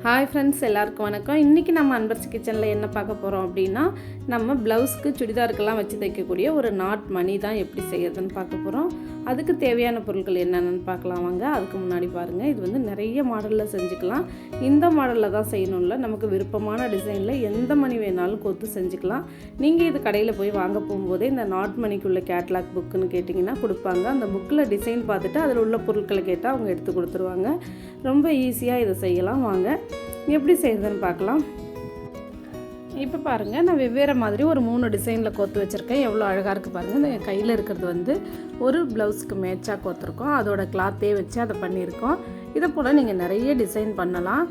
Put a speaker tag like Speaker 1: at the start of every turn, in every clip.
Speaker 1: Hi friends, எல்லாருக்கும் வணக்கம். இன்றைக்கி நம்ம அன்பர்ஸ் கிச்சனில் என்ன பார்க்க போகிறோம் அப்படின்னா, நம்ம ப்ளவுஸ்க்கு சுடிதாருக்கெல்லாம் வச்சு தைக்கக்கூடிய ஒரு நாட் மணி தான் எப்படி செய்யறதுன்னு பார்க்க போகிறோம். அதுக்கு தேவையான பொருட்கள் என்னென்னு பார்க்கலாம் வாங்க. அதுக்கு முன்னாடி பாருங்கள், இது வந்து நிறைய மாடலில் செஞ்சுக்கலாம். இந்த மாடலில் தான் செய்யணும்ல, நமக்கு விருப்பமான டிசைனில் எந்த மணி வேணாலும் கொத்து செஞ்சுக்கலாம். நீங்கள் இது கடையில் போய் வாங்க போகும்போதே இந்த நாட் மணிக்குள்ள கேட்லாக் புக்குன்னு கேட்டிங்கன்னா கொடுப்பாங்க. அந்த புக்கில் டிசைன் பார்த்துட்டு அதில் உள்ள பொருட்களை கேட்டால் அவங்க எடுத்து கொடுத்துருவாங்க. ரொம்ப ஈஸியாக இதை செய்யலாம். வாங்க எப்படி செய்கிறதுன்னு பார்க்கலாம். இப்போ பாருங்கள், நான் வெவ்வேறு மாதிரி ஒரு 3 டிசைனில் கோத்து வச்சுருக்கேன். எவ்வளோ அழகாக இருக்குது பாருங்கள். இந்த கையில் இருக்கிறது வந்து ஒரு ப்ளவுஸ்க்கு மேட்சாக கோத்துருக்கோம். அதோட கிளாத்தே வச்சு அதை பண்ணியிருக்கோம். இதை போல் நீங்கள் நிறைய டிசைன் பண்ணலாம்.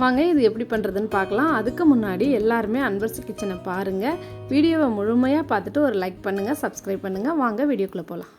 Speaker 1: வாங்க இது எப்படி பண்ணுறதுன்னு பார்க்கலாம். அதுக்கு முன்னாடி எல்லாருமே அன்பர்ஸ் கிச்சனை பாருங்கள். வீடியோவை முழுமையாக பார்த்துட்டு ஒரு லைக் பண்ணுங்கள், சப்ஸ்கிரைப் பண்ணுங்கள். வாங்க வீடியோக்குள்ளே போகலாம்.